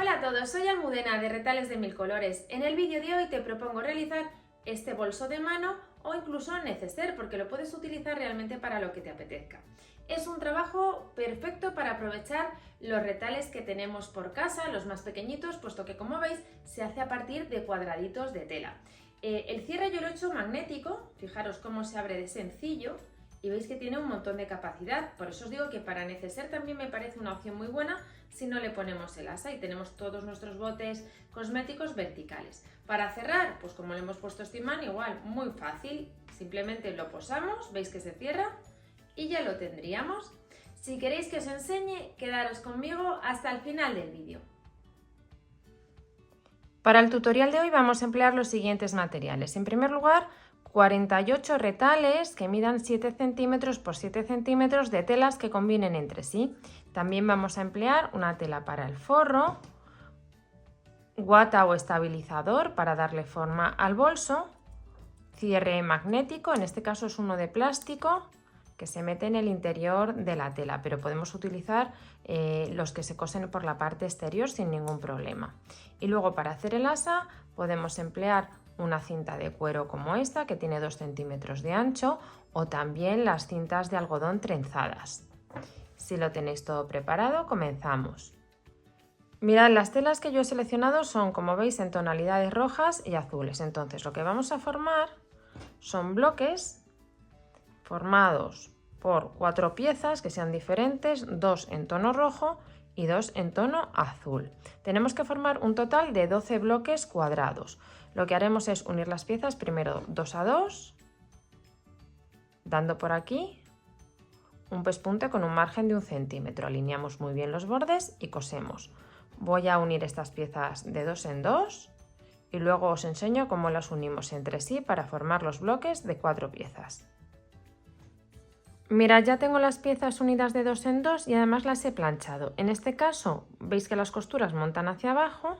Hola a todos, soy Almudena de Retales de Mil Colores. En el vídeo de hoy te propongo realizar este bolso de mano o incluso neceser, porque lo puedes utilizar realmente para lo que te apetezca. Es un trabajo perfecto para aprovechar los retales que tenemos por casa, los más pequeñitos, puesto que, como veis, se hace a partir de cuadraditos de tela. El cierre yo lo he hecho magnético, fijaros cómo se abre de sencillo. Y veis que tiene un montón de capacidad, por eso os digo que para neceser también me parece una opción muy buena si no le ponemos el asa y tenemos todos nuestros botes cosméticos verticales. Para cerrar, pues como le hemos puesto este imán, igual, muy fácil, simplemente lo posamos, veis que se cierra y ya lo tendríamos. Si queréis que os enseñe, quedaros conmigo hasta el final del vídeo. Para el tutorial de hoy vamos a emplear los siguientes materiales. En primer lugar, 48 retales que midan 7 centímetros por 7 centímetros de telas que combinen entre sí. También vamos a emplear una tela para el forro, guata o estabilizador para darle forma al bolso, cierre magnético, en este caso es uno de plástico, que se mete en el interior de la tela, pero podemos utilizar los que se cosen por la parte exterior sin ningún problema. Y luego para hacer el asa podemos emplear una cinta de cuero como esta, que tiene 2 centímetros de ancho, o también las cintas de algodón trenzadas. Si lo tenéis todo preparado, comenzamos. Mirad, las telas que yo he seleccionado son, como veis, en tonalidades rojas y azules. Entonces lo que vamos a formar son bloques formados por 4 piezas que sean diferentes, 2 en tono rojo y 2 en tono azul. Tenemos que formar un total de 12 bloques cuadrados. Lo que haremos es unir las piezas primero 2 a 2, dando por aquí un pespunte con un margen de 1 centímetro. Alineamos muy bien los bordes y cosemos. Voy a unir estas piezas de 2 en 2 y luego os enseño cómo las unimos entre sí para formar los bloques de 4 piezas. Mirad, ya tengo las piezas unidas de 2 en 2 y además las he planchado. En este caso veis que las costuras montan hacia abajo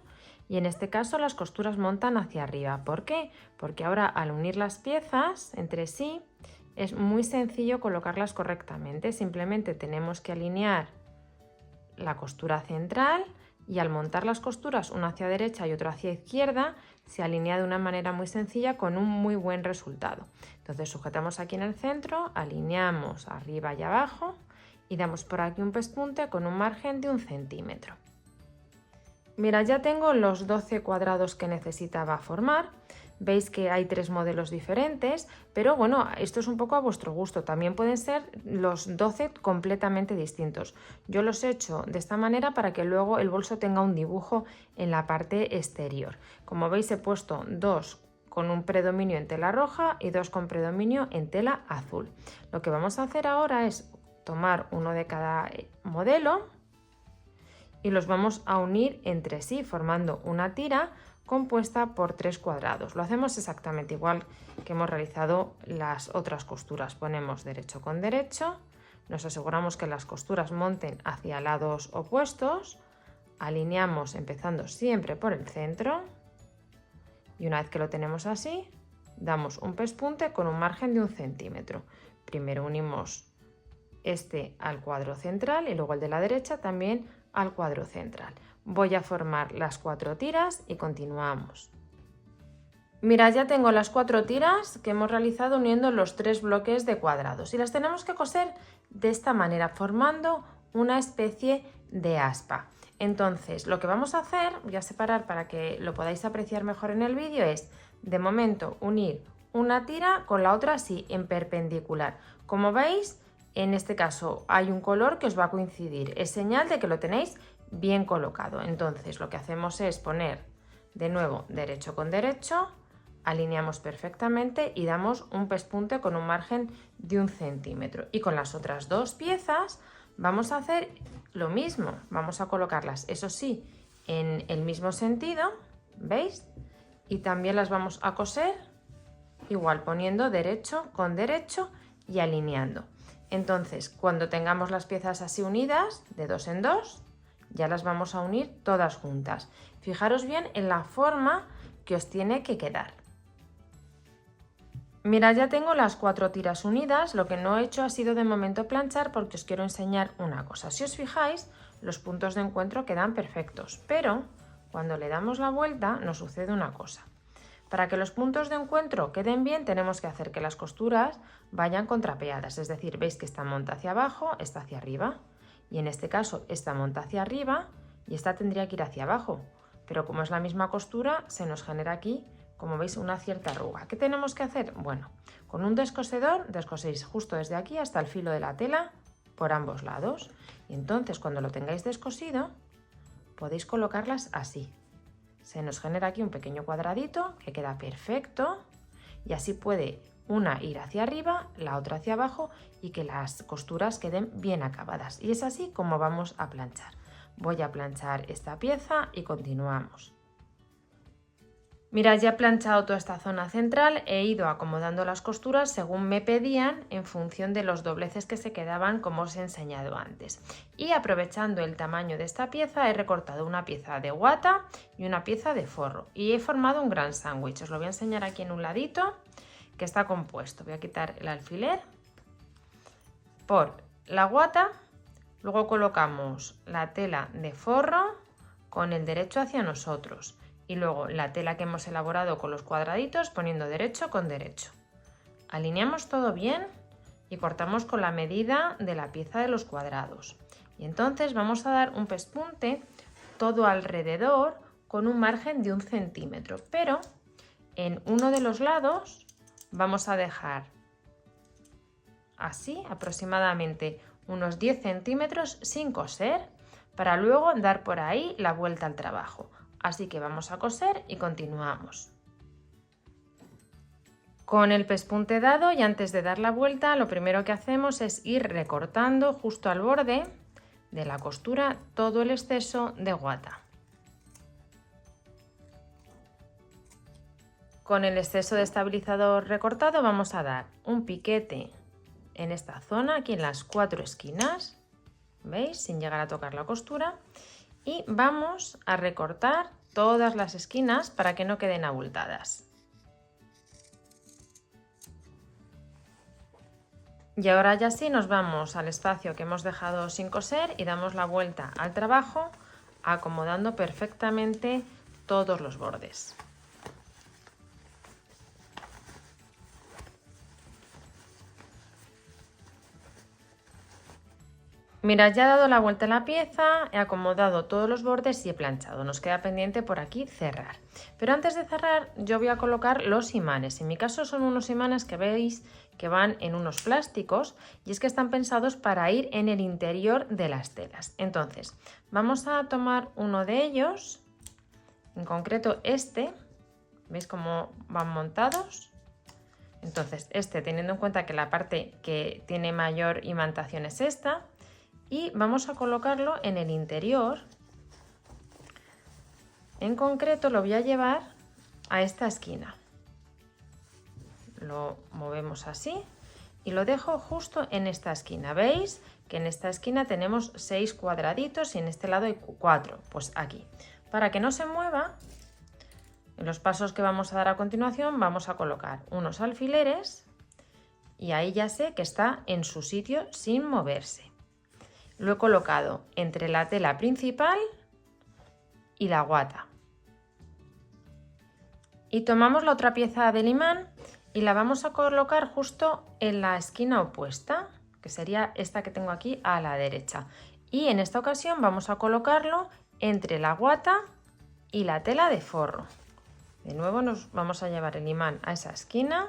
y en este caso las costuras montan hacia arriba. ¿Por qué? Porque ahora al unir las piezas entre sí es muy sencillo colocarlas correctamente. Simplemente tenemos que alinear la costura central y al montar las costuras una hacia derecha y otra hacia izquierda se alinea de una manera muy sencilla con un muy buen resultado. Entonces sujetamos aquí en el centro, alineamos arriba y abajo y damos por aquí un pespunte con un margen de 1 centímetro. Mira, ya tengo los 12 cuadrados que necesitaba formar. Veis que hay 3 modelos diferentes, pero bueno, esto es un poco a vuestro gusto. También pueden ser los 12 completamente distintos. Yo los he hecho de esta manera para que luego el bolso tenga un dibujo en la parte exterior. Como veis, he puesto 2 con un predominio en tela roja y 2 con predominio en tela azul. Lo que vamos a hacer ahora es tomar uno de cada modelo y los vamos a unir entre sí formando una tira compuesta por 3 cuadrados. Lo hacemos exactamente igual que hemos realizado las otras costuras. Ponemos derecho con derecho, nos aseguramos que las costuras monten hacia lados opuestos, alineamos empezando siempre por el centro y una vez que lo tenemos así, damos un pespunte con un margen de 1 centímetro. Primero unimos este al cuadro central y luego el de la derecha también al cuadro central. Voy a formar las 4 tiras y continuamos. Mirad, ya tengo las 4 tiras que hemos realizado uniendo los 3 bloques de cuadrados y las tenemos que coser de esta manera, formando una especie de aspa. Entonces, lo que vamos a hacer, voy a separar para que lo podáis apreciar mejor en el vídeo, es de momento unir una tira con la otra así en perpendicular. Como veis, en este caso hay un color que os va a coincidir, es señal de que lo tenéis bien colocado. Entonces lo que hacemos es poner de nuevo derecho con derecho, alineamos perfectamente y damos un pespunte con un margen de 1 centímetro. Y con las otras 2 piezas vamos a hacer lo mismo, vamos a colocarlas, eso sí, en el mismo sentido, ¿veis? Y también las vamos a coser igual poniendo derecho con derecho y alineando. Entonces, cuando tengamos las piezas así unidas, de 2 en 2, ya las vamos a unir todas juntas. Fijaros bien en la forma que os tiene que quedar. Mirad, ya tengo las 4 tiras unidas. Lo que no he hecho ha sido de momento planchar porque os quiero enseñar una cosa. Si os fijáis, los puntos de encuentro quedan perfectos, pero cuando le damos la vuelta nos sucede una cosa. Para que los puntos de encuentro queden bien tenemos que hacer que las costuras vayan contrapeadas, es decir, veis que esta monta hacia abajo, esta hacia arriba, y en este caso esta monta hacia arriba y esta tendría que ir hacia abajo, pero como es la misma costura se nos genera aquí, como veis, una cierta arruga. ¿Qué tenemos que hacer? Bueno, con un descosedor descoséis justo desde aquí hasta el filo de la tela por ambos lados, y entonces cuando lo tengáis descosido podéis colocarlas así. Se nos genera aquí un pequeño cuadradito que queda perfecto y así puede una ir hacia arriba, la otra hacia abajo y que las costuras queden bien acabadas. Y es así como vamos a planchar. Voy a planchar esta pieza y continuamos. Mirad, ya he planchado toda esta zona central, he ido acomodando las costuras según me pedían en función de los dobleces que se quedaban como os he enseñado antes. Y aprovechando el tamaño de esta pieza he recortado una pieza de guata y una pieza de forro y he formado un gran sándwich. Os lo voy a enseñar aquí en un ladito que está compuesto. Voy a quitar el alfiler por la guata, luego colocamos la tela de forro con el derecho hacia nosotros. Y luego la tela que hemos elaborado con los cuadraditos poniendo derecho con derecho. Alineamos todo bien y cortamos con la medida de la pieza de los cuadrados. Y entonces vamos a dar un pespunte todo alrededor con un margen de 1 centímetro. Pero en uno de los lados vamos a dejar así aproximadamente unos 10 centímetros sin coser para luego dar por ahí la vuelta al trabajo. Así que vamos a coser y continuamos. Con el pespunte dado y antes de dar la vuelta, lo primero que hacemos es ir recortando justo al borde de la costura todo el exceso de guata. Con el exceso de estabilizador recortado vamos a dar un piquete en esta zona, aquí en las 4 esquinas, ¿veis? Sin llegar a tocar la costura. Y vamos a recortar todas las esquinas para que no queden abultadas. Y ahora ya sí nos vamos al espacio que hemos dejado sin coser y damos la vuelta al trabajo acomodando perfectamente todos los bordes. Mirad, ya he dado la vuelta a la pieza, he acomodado todos los bordes y he planchado. Nos queda pendiente por aquí cerrar. Pero antes de cerrar yo voy a colocar los imanes. En mi caso son unos imanes que veis que van en unos plásticos y es que están pensados para ir en el interior de las telas. Entonces vamos a tomar uno de ellos, en concreto este, ¿veis cómo van montados? Entonces este, teniendo en cuenta que la parte que tiene mayor imantación es esta, y vamos a colocarlo en el interior. En concreto lo voy a llevar a esta esquina. Lo movemos así y lo dejo justo en esta esquina. ¿Veis que en esta esquina tenemos 6 cuadraditos y en este lado hay 4? Pues aquí. Para que no se mueva, en los pasos que vamos a dar a continuación vamos a colocar unos alfileres y ahí ya sé que está en su sitio sin moverse. Lo he colocado entre la tela principal y la guata. Y tomamos la otra pieza del imán y la vamos a colocar justo en la esquina opuesta, que sería esta que tengo aquí a la derecha. Y en esta ocasión vamos a colocarlo entre la guata y la tela de forro. De nuevo nos vamos a llevar el imán a esa esquina.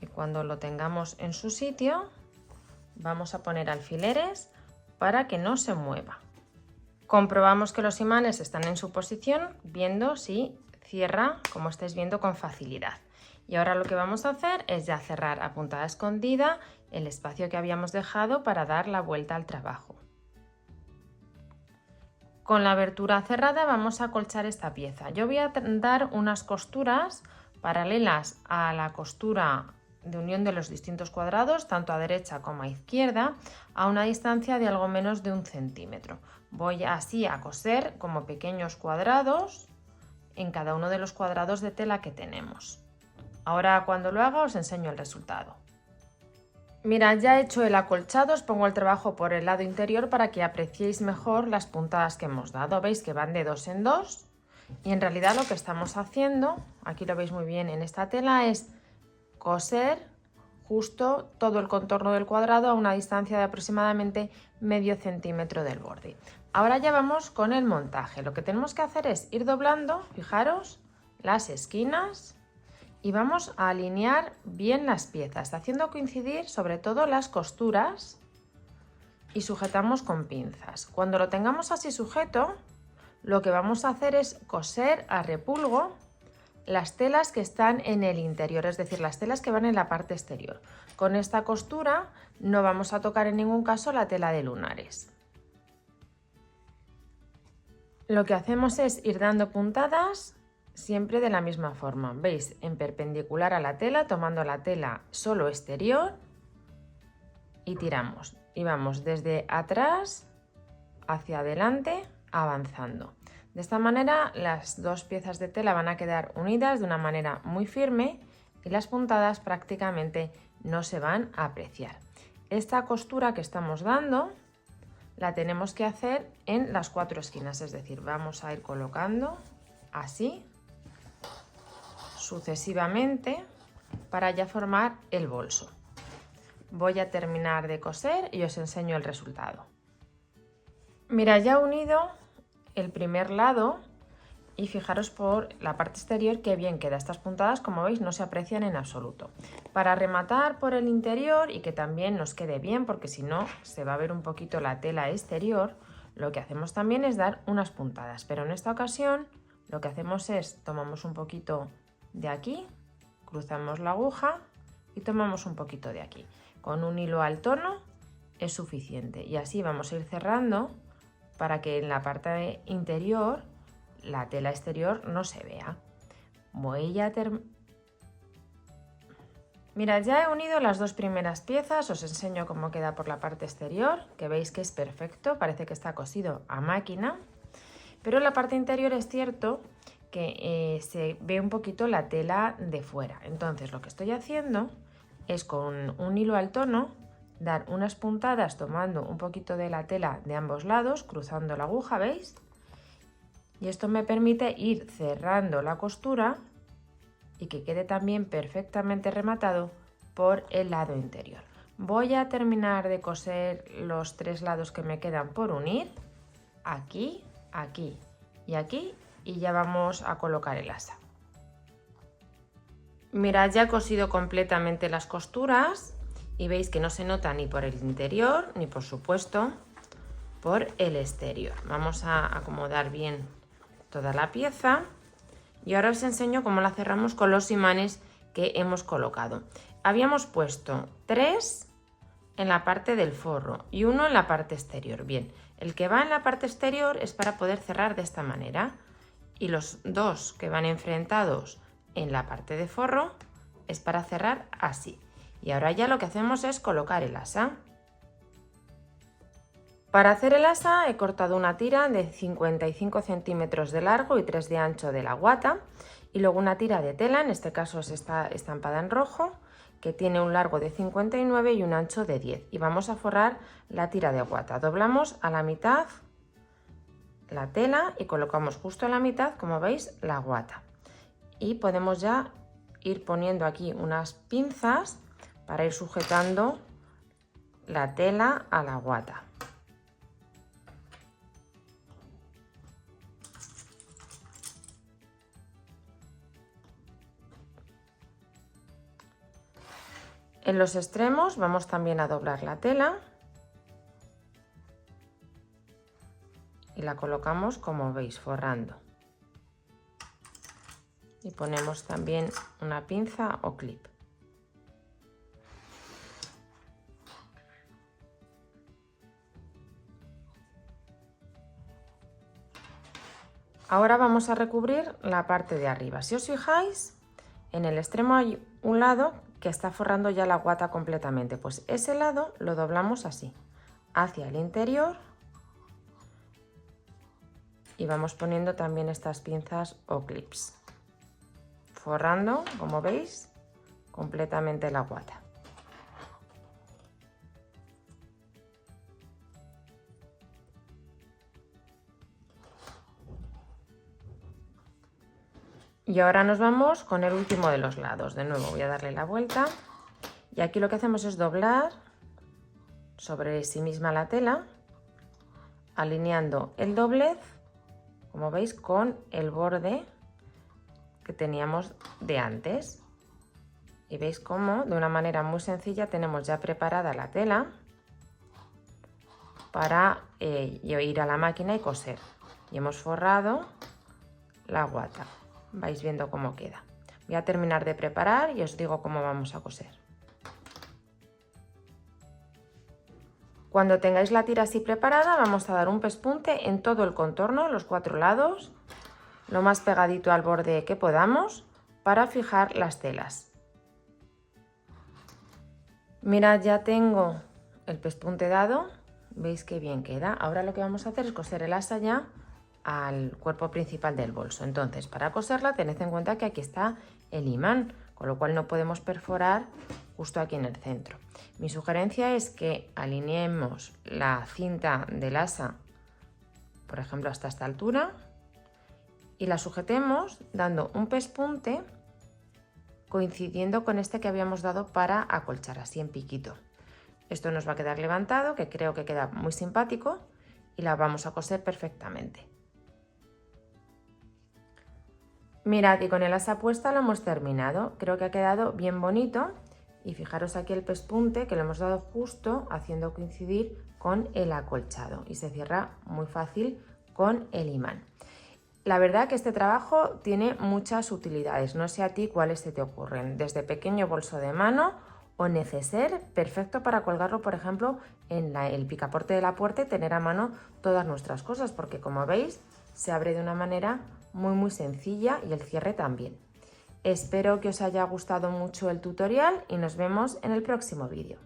Y cuando lo tengamos en su sitio, vamos a poner alfileres para que no se mueva. Comprobamos que los imanes están en su posición, viendo si cierra, como estáis viendo, con facilidad. Y ahora lo que vamos a hacer es ya cerrar a puntada escondida el espacio que habíamos dejado para dar la vuelta al trabajo. Con la abertura cerrada vamos a acolchar esta pieza. Yo voy a dar unas costuras paralelas a la costura de unión de los distintos cuadrados, tanto a derecha como a izquierda, a una distancia de algo menos de 1 centímetro. Voy así a coser como pequeños cuadrados en cada uno de los cuadrados de tela que tenemos. Ahora cuando lo haga os enseño el resultado. Mirad, ya he hecho el acolchado, os pongo el trabajo por el lado interior para que apreciéis mejor las puntadas que hemos dado. Veis que van de 2 en 2 y en realidad lo que estamos haciendo, aquí lo veis muy bien en esta tela, es coser justo todo el contorno del cuadrado a una distancia de aproximadamente medio centímetro del borde. Ahora ya vamos con el montaje. Lo que tenemos que hacer es ir doblando, fijaros, las esquinas. Y vamos a alinear bien las piezas, haciendo coincidir sobre todo las costuras y sujetamos con pinzas. Cuando lo tengamos así sujeto, lo que vamos a hacer es coser a repulgo las telas que están en el interior, es decir, las telas que van en la parte exterior. Con esta costura no vamos a tocar en ningún caso la tela de lunares. Lo que hacemos es ir dando puntadas siempre de la misma forma, veis, en perpendicular a la tela, tomando la tela solo exterior y tiramos. Y vamos desde atrás hacia adelante avanzando. De esta manera las dos piezas de tela van a quedar unidas de una manera muy firme y las puntadas prácticamente no se van a apreciar. Esta costura que estamos dando la tenemos que hacer en las 4 esquinas, es decir, vamos a ir colocando así sucesivamente para ya formar el bolso. Voy a terminar de coser y os enseño el resultado. Mira, ya he unido el primer lado y fijaros por la parte exterior que bien queda. Estas puntadas, como veis, no se aprecian en absoluto. Para rematar por el interior y que también nos quede bien, porque si no se va a ver un poquito la tela exterior, lo que hacemos también es dar unas puntadas, pero en esta ocasión lo que hacemos es tomamos un poquito de aquí, cruzamos la aguja y tomamos un poquito de aquí. Con un hilo al tono es suficiente y así vamos a ir cerrando para que en la parte interior la tela exterior no se vea. Mirad, ya he unido las dos primeras piezas, os enseño cómo queda por la parte exterior, que veis que es perfecto, parece que está cosido a máquina, pero en la parte interior es cierto que se ve un poquito la tela de fuera. Entonces lo que estoy haciendo es con un hilo al tono dar unas puntadas tomando un poquito de la tela de ambos lados, cruzando la aguja, ¿veis? Y esto me permite ir cerrando la costura y que quede también perfectamente rematado por el lado interior. Voy a terminar de coser los 3 lados que me quedan por unir, aquí, aquí y aquí, y ya vamos a colocar el asa. Mirad, ya he cosido completamente las costuras y veis que no se nota ni por el interior ni por supuesto por el exterior. Vamos a acomodar bien toda la pieza y ahora os enseño cómo la cerramos con los imanes que hemos colocado. Habíamos puesto 3 en la parte del forro y 1 en la parte exterior. Bien, el que va en la parte exterior es para poder cerrar de esta manera y los 2 que van enfrentados en la parte de forro es para cerrar así. Y ahora ya lo que hacemos es colocar el asa. Para hacer el asa he cortado una tira de 55 centímetros de largo y 3 de ancho de la guata y luego una tira de tela, en este caso está estampada en rojo, que tiene un largo de 59 y un ancho de 10 y vamos a forrar la tira de guata. Doblamos a la mitad la tela y colocamos justo a la mitad, como veis, la guata y podemos ya ir poniendo aquí unas pinzas para ir sujetando la tela a la guata. En los extremos vamos también a doblar la tela y la colocamos como veis, forrando. Y ponemos también una pinza o clip. Ahora vamos a recubrir la parte de arriba. Si os fijáis, en el extremo hay un lado que está forrando ya la guata completamente. Pues ese lado lo doblamos así, hacia el interior. Y vamos poniendo también estas pinzas o clips, forrando, como veis, completamente la guata. Y ahora nos vamos con el último de los lados. De nuevo voy a darle la vuelta y aquí lo que hacemos es doblar sobre sí misma la tela, alineando el doblez, como veis, con el borde que teníamos de antes. Y veis cómo de una manera muy sencilla tenemos ya preparada la tela para ir a la máquina y coser. Y hemos forrado la guata. Vais viendo cómo queda. Voy a terminar de preparar y os digo cómo vamos a coser. Cuando tengáis la tira así preparada, vamos a dar un pespunte en todo el contorno, los 4 lados, lo más pegadito al borde que podamos, para fijar las telas. Mirad, ya tengo el pespunte dado, veis qué bien queda. Ahora lo que vamos a hacer es coser el asa ya al cuerpo principal del bolso. Entonces, para coserla tened en cuenta que aquí está el imán, con lo cual no podemos perforar justo aquí en el centro. Mi sugerencia es que alineemos la cinta del asa, por ejemplo, hasta esta altura, y la sujetemos dando un pespunte coincidiendo con este que habíamos dado para acolchar, así en piquito. Esto nos va a quedar levantado, que creo que queda muy simpático, y la vamos a coser perfectamente. Mirad, y con el asa puesta lo hemos terminado. Creo que ha quedado bien bonito. Y fijaros aquí el pespunte que lo hemos dado justo haciendo coincidir con el acolchado. Y se cierra muy fácil con el imán. La verdad que este trabajo tiene muchas utilidades. No sé a ti cuáles se te ocurren. Desde pequeño bolso de mano o neceser, perfecto para colgarlo, por ejemplo, en el picaporte de la puerta y tener a mano todas nuestras cosas. Porque como veis, se abre de una manera muy sencilla y el cierre también. Espero que os haya gustado mucho el tutorial y nos vemos en el próximo vídeo.